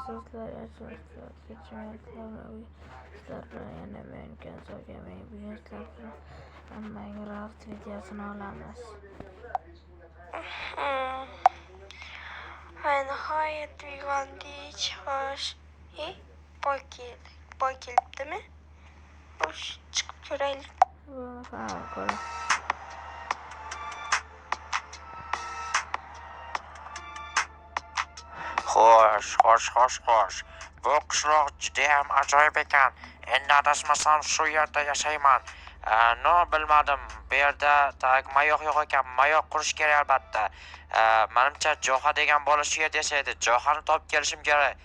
so'zlar yashirishlar kechirmaydilar bilan yana men kazogamen bu yoshlar bilan hammaga raft videosini olamiz. Va nihoyat uyg'ondik. Xo'sh, boy kelibdimi? Xo'sh, chiqib ko'raylik. Ko'ring. Xo'sh. Bu qishloq judayam ajoyib ekan. Endi adashmasam shu yerda yashayman. Bilmadim. Bu yerda mayoq yo'q ekan. Mayoq qurish kerak albatta. Menimcha Jo'xa degan bola shu yerda yashaydi. Jo'xani topib kelishim kerak.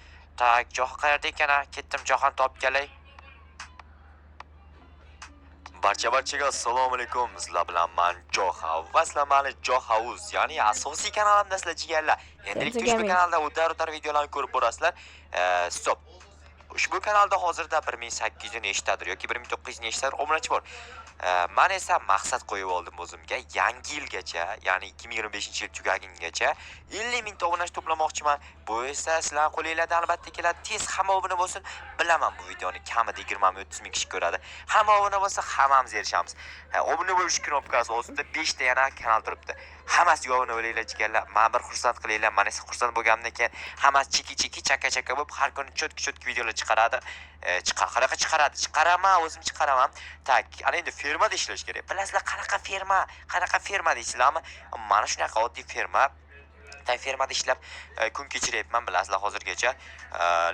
Jo'xa qayerda ekan? Ketdim Jo'xani topib kelay. Barchaga assalomu alaykum. Sizlar bilan men Jo'xa va sizlar meni Jo'xauz, ya'ni asosiy kanalimda sizlar jigarlar. Endilikda ushbu kanalda o'tar videolarni ko'rib borasizlar. Stop. Ushbu kanalda hozirda 1800 nechtadir yoki 1900 nechtadir obunachi bor. Men esa maqsad qo'yib oldim o'zimga. Yangi yilgacha, ya'ni 2025-yil tugagungacha 50 ming obunachi to'plamoqchiman. Bu esa sizlar qo'lingizdan albatta keladi. Tez hamma obuna bo'lsin. Bilaman bu videoni kamida 20-30 ming kishi ko'radi. Hamma obuna bo'lsa hammamiz erishamiz. Obuna bo'lish knopkasi ostida 5 ta yana kanal turibdi. Hammasiga obuna bo'linglar jigarlar. Men bir xursand qilinglar. Men esa xursand bo'lganimdan keyin hammasi chiki chaka bo'lib har kuni cho'tki videolar chiqaradi. Qanaqa chiqaradi? Chiqaraman, o'zim chiqaraman. Ana endi fermada ishlash kerak. Bilasizlar qanaqa ferma deysizlarmi? Mana shunaqa oddiy ferma. Fermada ishlab kun kechiryapman, bilasizlar hozirgacha.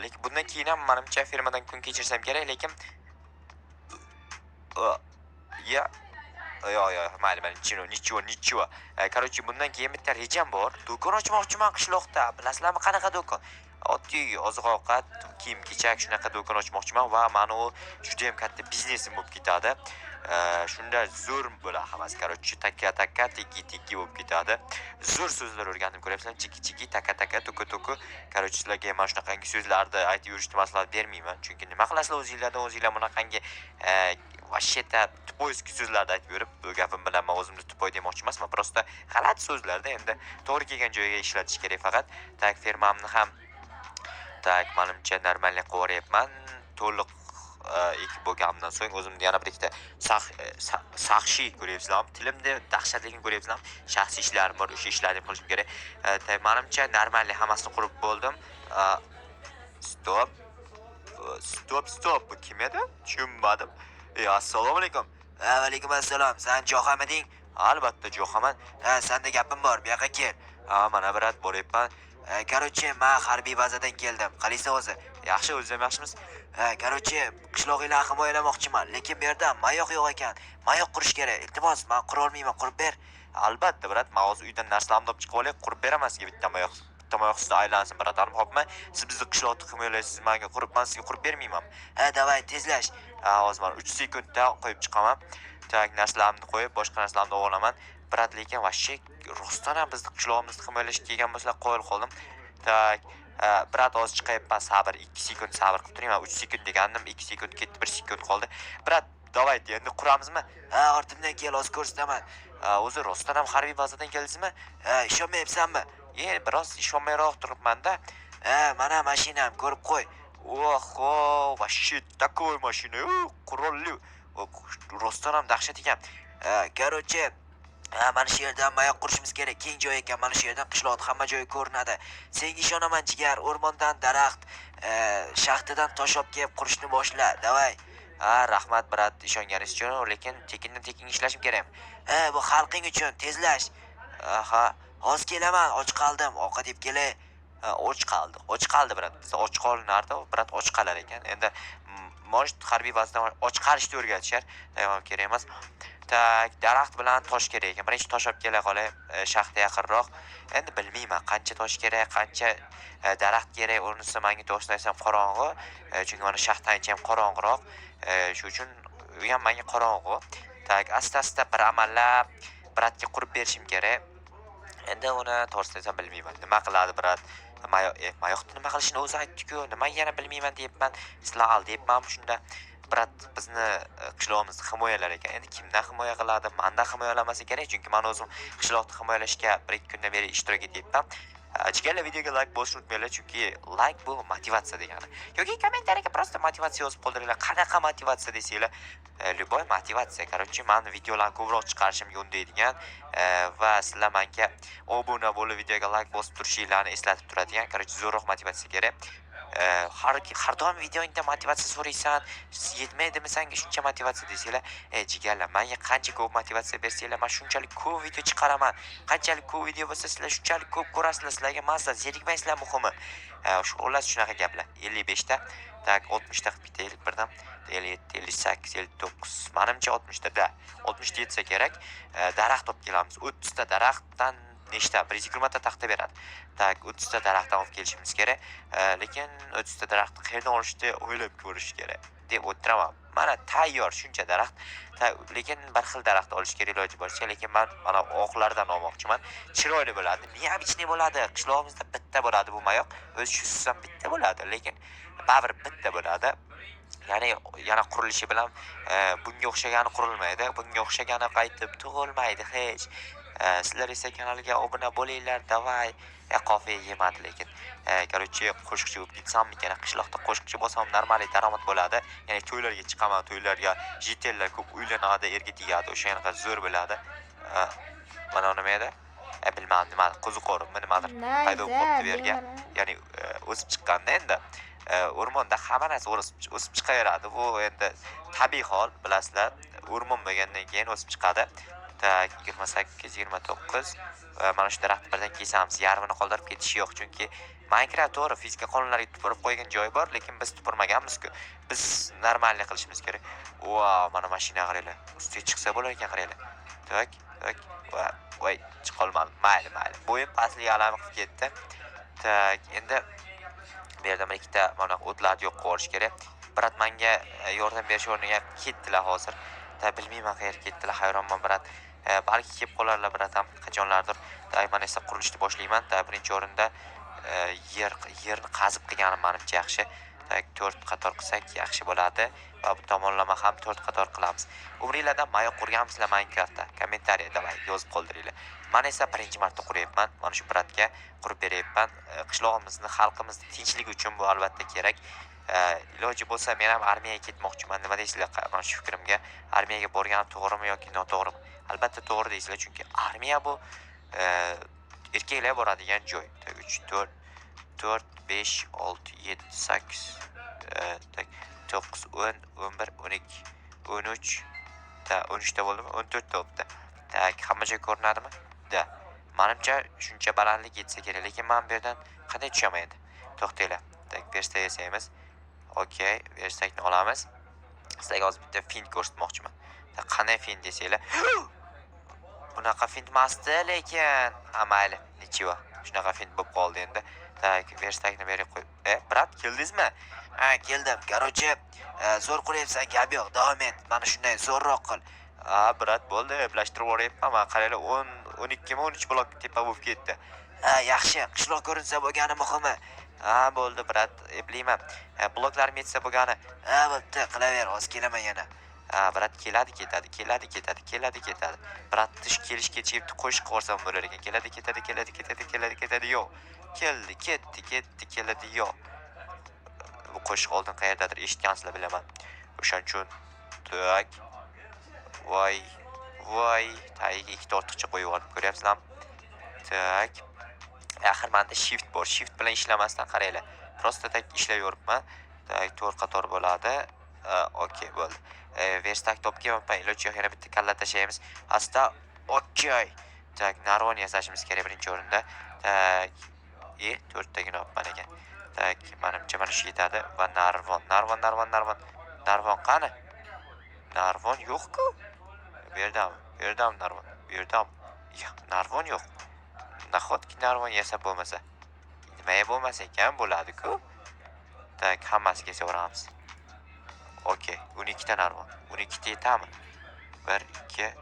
Lekin bundan keyin ham menimcha fermadan kun kechirsam kerak, lekin mayli, nicho. Короче, bundan keyin bitta rejam bor. Do'kon ochmoqchiman qishloqda. Bilasizlarmi qanaqa do'kon? Oddiy oziq-ovqat, kiyim-kechak shunaqa do'kon ochmoqchiman va meni u juda ham katta biznesim bo'lib ketadi. Shunda zo'r bo'ladi hammasi. Короче, taka tiki bo'lib ketadi. Zo'r so'zlar o'rganib ko'ryapsizlar. Chiki taka tuku. Короче, sizlarga mana shunaqangi so'zlarni aytib yurishni maslahat bermayman. Chunki nima qilasizlar o'zingizlar bunaqangi vasheta tupoyski so'zlarni aytib yurib, bu gapim bilan men o'zimni tupoy demoqchi emasman. Prosta g'alati so'zlarda endi to'g'ri kelgan joyga ishlatish kerak faqat. Fermamni ham menimcha normalniy qo'yapman. To'liq ekib bo'lganimdan so'ng o'zimni yana bir ikkita shaxsiy ko'ryapsizlarmi? Tilimda dahshatligini ko'ryapsizlarmi? Shaxsiy ishlarim bor, o'sha ishlarni qilishim kerak. Menimcha normalniy hammasini qurib bo'ldim. Stop. Bu kim edi? Tushunmadim. Assalomu alaykum. Va alaykum assalom. Sen Jo'xamiding? Albatta Jo'xaman. Senda gapim bor, bu yoqqa kel. Mana birat boryapman. Короче, men harbiy bazadan keldim. Qalaysiz o'zi? Yaxshi, o'zingiz ham yaxshimisiz? Короче, qishloqinglarni himoyalamoqchiman, lekin bu yerda mayoq yo'q ekan. Mayoq qurish kerak. Iltimos, men qura olmayman, qurib ber. Albatta, brat, men hozir uydan narsalarni olib chiqib olay, qurib beraman sizga bitta mayoq. Sizda aylansin, bratanim, xo'pmi? Siz bizni qishloqni himoyalaysiz, menga men sizga qurib bermayman. Davay, tezlash. Hozir men 3 sekundda qo'yib chiqaman. Narsalarimni qo'yib, boshqa narsalarni olaman. Brat, lekin vashshi rostdan ham bizni qishlog'imizni himoyalashga kelgan bo'lsalar qo'yil qoldim. Brat, hozir chiqayapman, sabr, 2 sekund sabr qilib turing. Men 3 sekund degandim, 2 sekund ketdi, 1 sekund qoldi. Brat, davay, endi quramizmi? Ortimdan kel, hozir ko'rsataman. O'zi rostdan ham harbiy bazadan keldingizmi? Ishonmayapsanmi? Biroz ishonmayroq turibman-da. Mana mashinam, ko'rib qo'y. Oho, vashshi takoy mashina, qurolli. Rostdan ham dahshat ekan. Короче, mana shu yerdan mayoq qurishimiz kerak. Keng joy ekan, mana shu yerdan qishloqning hamma joyi ko'rinadi. Senga ishonaman jigar, o'rmondan daraxt, shaxtadan tosh olib kelib qurishni boshla. Davay. Rahmat brat, ishonganingiz uchun, lekin tekin ishlashim kerak. Bu xalqing uchun tezlash. Hozir kelaman, och qoldim, ovqat yeb kelay. Och qoldi brat. Biz och qolinardi, brat och qolar ekan. Endi mosh harbiy bazadan och qarishni o'rgatishar. Tamam, kerak emas. Daraxt bilan tosh kerak ekan. Birinchi tosh olib kela qolay, shaxta yaqinroq. Endi bilmayman qancha tosh kerak, qancha daraxt kerak. O'rnisi menga to'g'risini aytsam qorong'u. Chunki mana shaxta ancha ham qorong'iroq. Shu uchun u ham menga qorong'u. Asta bir amallab bratga qurib berishim kerak. Endi uni to'g'risini aytsam bilmayman. Nima qiladi brat? Mayoqni nima qilishini o'zi aytdi-ku. Nima yana bilmayman deyapman. Sizlar aldayapman shunda. Brat, bizni qishloqimizni himoyalar ekan. Endi kimdan himoya qiladi? Mendan himoyalamasa kerak, chunki men o'zim qishloqni himoyalashga 1-2 kundan beri ishtirok etyapman. Jigarlar videoga like bosishni unutmanglar, chunki like bu motivatsiya degani. Yoki kommentariyaga просто motivatsiya yozib qoldiringlar. Qanaqa motivatsiya desanglar, любой motivatsiya. Короче, meni videolarni ko'proq chiqarishimga undaydigan va sizlar menga obuna bo'lib videoga like bosib turishinglarni eslatib turadigan, короче, zo'rroq motivatsiya kerak. Har doim videoingda motivatsiya so'raysan, yetmaydimi senga shuncha motivatsiya desanglar, jigarlar, menga qancha ko'p motivatsiya bersanglar, men shunchalik ko'p video chiqaraman. Qanchalik ko'p video bo'lsa, sizlar shunchalik ko'p ko'rasizlar, sizlarga mazza, zerikmaysizlar muhimi. Xullas shunaqa gaplar. 55 ta, tak 60 ta qilib ketaylik birdan. 57, 58, 59. Menimcha 60 ta, 60 ta yetsa kerak. Daraxt olib kelamiz. 30 ta daraxtdan nechta? 120 ta taxta beradi. Tak 30 ta daraxtdan olib kelishimiz kerak. Lekin 30 ta daraxtni qayerdan olishni o'ylab ko'rish kerak deb o'tiraman. Mana tayyor shuncha daraxt. Lekin bir xil daraxt olish kerak iloji boricha, lekin men mana oqlardan olmoqchiman. Chiroyli bo'ladi. Neobычный bo'ladi. Qishlog'imizda bitta bo'ladi bu mayoq. O'zi shusiz ham bitta bo'ladi, lekin baribir bitta bo'ladi. Ya'ni yana qurilishi bilan bunga o'xshagani qurilmaydi. Bunga o'xshagani qaytib tug'ilmaydi hech. Sizlar esa kanalga obuna bo'linglar, davay. Qofiya yemadi lekin. Короче, qo'shiqchi bo'lib ketsammikan, qishloqda qo'shiqchi bo'lsam normal daromad bo'ladi. Ya'ni to'ylarga chiqaman, to'ylarga jitellar ko'p uylanadi, erga tegadi, o'sha yanaqa zo'r bo'ladi. Mana nima edi? Bilmadim nima, qo'ziqo'rimmi nimadir paydo bo'libdi bu yerga. Ya'ni o'sib chiqqanda endi o'rmonda hamma narsa o'sib chiqaveradi. Bu endi tabiiy hol, bilasizlar. O'rmon bo'lgandan keyin o'sib chiqadi. 28, 29 mana shu daraxtni birdan kesamiz. Yarmini qoldirib ketish yo'q, chunki Minecraft to'g'ri fizika qonunlariga tupurib qo'ygan joyi bor, lekin biz tupurmaganmiz-ku. Biz normalni qilishimiz kerak. Wow, mana mashina qaranglar. Ustiga chiqsa bo'lar ekan qaranglar. Tak, voy, chiqolmadim. Mayli. Bo'yim pastlik alami qilib ketdi. Tak, endi bu yerda ikkita mana o'tlarni yo'q qilish kerak. Brat menga yordam berish o'rniga ketdilar hozir. Bilmayman qayerga ketdilar, hayronman brat. Balki kelib qolarlar brat ham qachonlardir. Men esa qurilishni boshlayman. Birinchi o'rinda yerni qazib qilganim menimcha yaxshi. 4 qator qilsak yaxshi bo'ladi va bu tomonlama ham 4 qator qilamiz. Umringlardan mayoq qurganmisizlar Minecraftda? Kommentariyada yozib qoldiringlar. Men esa birinchi marta quryapman. Mana shu bratga qurib beryapman. Qishlog'imizni, xalqimizni tinchligi uchun bu albatta kerak. Iloji bo'lsa men ham armiyaga ketmoqchiman. Nima deysizlar mana shu fikrimga? Armiyaga borganim to'g'rimi yoki noto'g'rimi? Albatta to'g'ri deysizlar, chunki armiya bu erkaklar boradigan joy. 3, 4, 5, 6, 7, 8, 9, 10, 11, 12, 13, 13 ta bo'ldimi? 14 ta bo'libdi. Hamma joy ko'rinadimi? Menimcha shuncha balandlik yetsa kerak, lekin men bu yerdan qanday tushaman endi? To'xtanglar. Verstak yasaymiz. Okey, verstakni olamiz. Sizlarga hozir bitta fin ko'rsatmoqchiman. Qanday fin desanglar, bunaqa fin emasdi, lekin mayli, nechiva. Shunaqa fin bo'lib qoldi endi. Verstakni berib qo'yib. Brat, keldingizmi? Keldim. Короче, zo'r quryapsan, gap yo'q, davom et. Mana shunday zo'rroq qil. Brat, bo'ldi, bilashtirib o'rayapman. Men qaranglar 12 mi 13 blok tepa bo'lib ketdi. Yaxshi, qishloq ko'rinsa bo'lgani muhimi. Bo'ldi brat, bilmayman. Bloklarim yetsa bo'lgani. Bo'pti, qilaver, hozir kelaman yana. Brat keladi, ketadi. Brat tish kelish kechibdi, qo'shiq qo'rsam bo'lar ekan. Keladi, ketadi, yo'q. Keldi, ketdi, keladi, yo'q. Bu qo'shiq oldin qayerdadir eshitgansizlar bilaman. O'shaning uchun tak. Voy, tagiga ikkita ortiqcha qo'yib olib ko'ryapsizlarmi? Tak. Axir menda shift bor. Shift bilan ishlamasdan qaranglar. Prosta tak ishlayib yuribman. Tak, 4 qator bo'ladi. Okey, bo'ldi. Verstak topganman, iloji yo'q, yana bitta kalla tashlaymiz. Asta, okey. Tak, narvon yasashimiz kerak birinchi o'rinda. Tak, 4 tagini olibman ekan. Tak, menimcha mana shu yetadi va narvon. Narvon qani? Narvon yo'q-ku. Bu yerdami narvon? Bu yerdami? Yo'q, narvon yo'q. Nahotki narvon yasab bo'lmasa. Nimaga bo'lmasa ekan bo'ladi-ku. Tak, hammasiga yasaveramiz. Okey, 12 ta narvon. 12 ta yetami? 1, 2,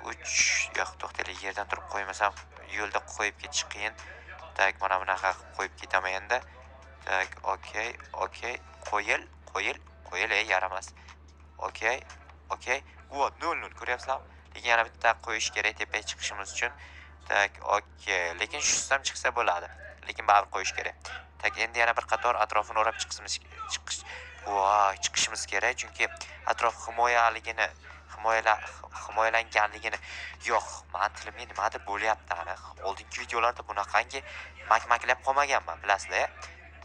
3. Yo'q, to'xtaylik, yerdan turib qo'ymasam yo'lda qo'yib ketish qiyin. Tak, mana bunaqa qilib qo'yib ketaman endi. Tak, okey. Qo'yil, yaramas. Okey. Vot, 0 ko'ryapsizlarmi? Lekin yana bitta qo'yish kerak tepaga chiqishimiz uchun. Tak, okey. Lekin shu ham chiqsa bo'ladi. lekin baribir qo'yish kerak. Tak endi yana bir qator atrofini o'rab chiqishimiz kerak, chunki atrof himoyalanganligini yo'q, men tilimga nimadir bo'lyapti aniq. Oldingi videolarda bunaqangi makmaklab qolmaganman, bilasizlar.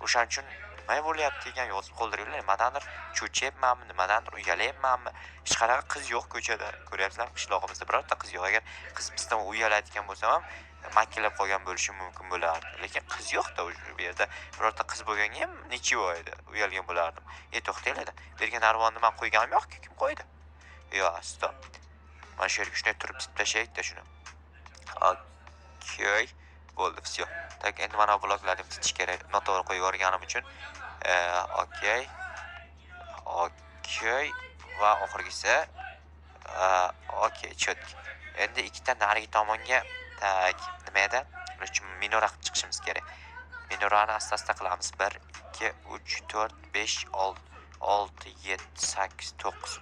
O'shaning uchun nima bo'lyapti degan yozib qoldiringlar. Nimadandir cho'chiyapmanmi, nimadandir uyalayapmanmi? Hech qanaqa qiz yo'q ko'chada. Ko'ryapsizlarmi, qishlog'imizda birorta qiz yo'q. Agar qiz bizdan uyalayotgan bo'lsa ham makillab qolgan bo'lishi mumkin bo'lardi. Lekin qiz yo'q-da bu yerda. Birorta qiz bo'lganga ham necha edi, uyalgan bo'lardim. To'xtanglar. Bergan narvonni men qo'yganim yo'q-ku, kim qo'ydi? Yo'q, stop. Mana shu yerga shunday turib bitib tashlaylik-da shuni. Okey. Bo'ldi, всё. Tak endi mana bu bloklarni bitish kerak. Noto'g'ri qo'yib yuborganim uchun. Okey. Okey. Va oxirgisi okey, chotk. Endi ikkita narigi tomonga tak nima edi? Buning uchun minora qilib chiqishimiz kerak. Minorani asta-asta qilamiz. 1 2 3 4 5 6 7 8 9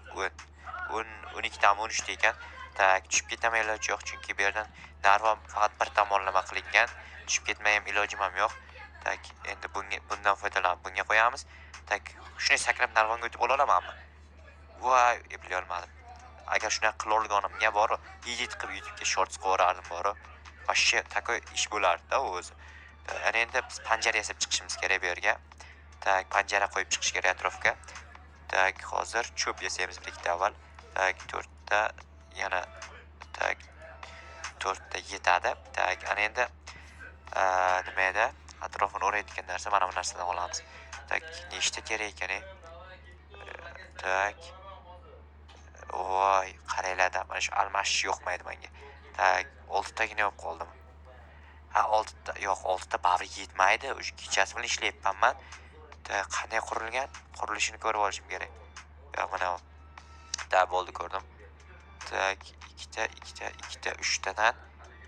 10 12 tam 13 ekan. Tak tushib ketaman iloji yo'q, chunki bu yerdan narva faqat bir tomonlama qilingan. Tushib ketmay ham ilojim ham yo'q. Tak endi bundan foydalanib bunga qo'yamiz. Tak shunday sakrab narvonga o'tib ola olamanmi? Voy, eplay olmadim. Agar shunday qila olganimga bor, edit qilib YouTube'ga shorts qo'yardim bor. Vashshe takoy ish bo'lardi-da o'zi. Ana endi biz panjara yasab chiqishimiz kerak bu yerga. Tak panjara qo'yib chiqish kerak atrofga. Tak hozir cho'p yasaymiz birikda avval. Tak 4 ta yana tak 4 ta yetadi. Tak ana endi nima edi? Atrofini o'rayotgan narsa mana bu narsadan olamiz. Tak nechta kerak ekan? Tak voy, qaranglar, mana shu almashish yo'qmaydi menga. Tak 6 tagina yo'q qoldim. Ha 6 ta yo'q, 6 ta baribir yetmaydi. O'sha kechasi bilan ishlayapman men. Qanday qurilgan? Qurilishini ko'rib olishim kerak. Ya mana da bo'ldi, ko'rdim. Tak 2 ta 3 tadan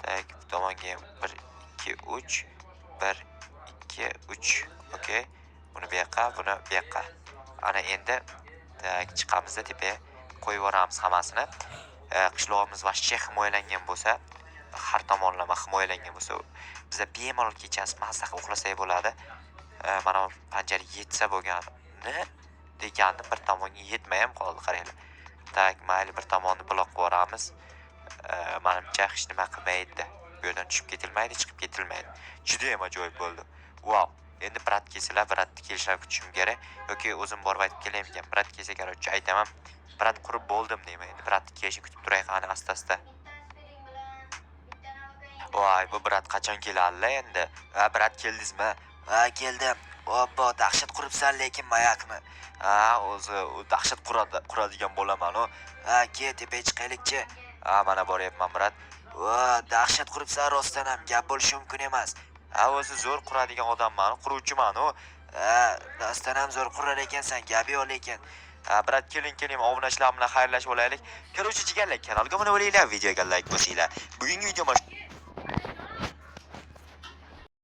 tak bu tomonga 1 2 3 1 2 3 okey. Buni bu yoqqa, buni bu yoqqa. Ana endi tak chiqamiz-da tepaga qo'yib yuboramiz hammasini. Qishlog'imiz vashcha himoyalangan bo'lsa, har tomonlama himoyalangan bo'lsa, bizda bemalol kechasi mazza qilib uxlasak bo'ladi. Mana bu panjara yetsa bo'lgani degandim, bir tomonga yetmay ham qoldi, qaranglar. Tak mayli bir tomonni blok qilib yuboramiz. Menimcha hech nima qilmaydi. Bu yerdan tushib ketilmaydi, chiqib ketilmaydi. Juda ham ajoyib bo'ldi. Wow. Endi brat kelsalar, bratni kelishini kutishim kerak yoki o'zim borib aytib kelay ekan. Brat kelsa kerak, aytaman. Brat qurib bo'ldim deyman. Endi bratni kelishini kutib turay qani asta-asta. Voy, bu brat qachon keladi endi? Brat keldingizmi? Keldim. Oppo, dahshat quribsan lekin mayakmi? O'zi u dahshat quradigan bo'laman u. Kel, tepaga chiqaylikchi. Mana boryapman, brat. Dahshat quribsan rostdan ham, gap bo'lishi mumkin emas. O'zi zo'r quradigan odamman, quruvchiman u. Rostdan ham zo'r qurar ekansan, gap yo'q lekin. Brat, keling, obunachilar bilan xayrlashib olaylik. Ko'ruvchi jigarlar, kanalga obuna bo'linglar, videoga like bosinglar. Bugungi video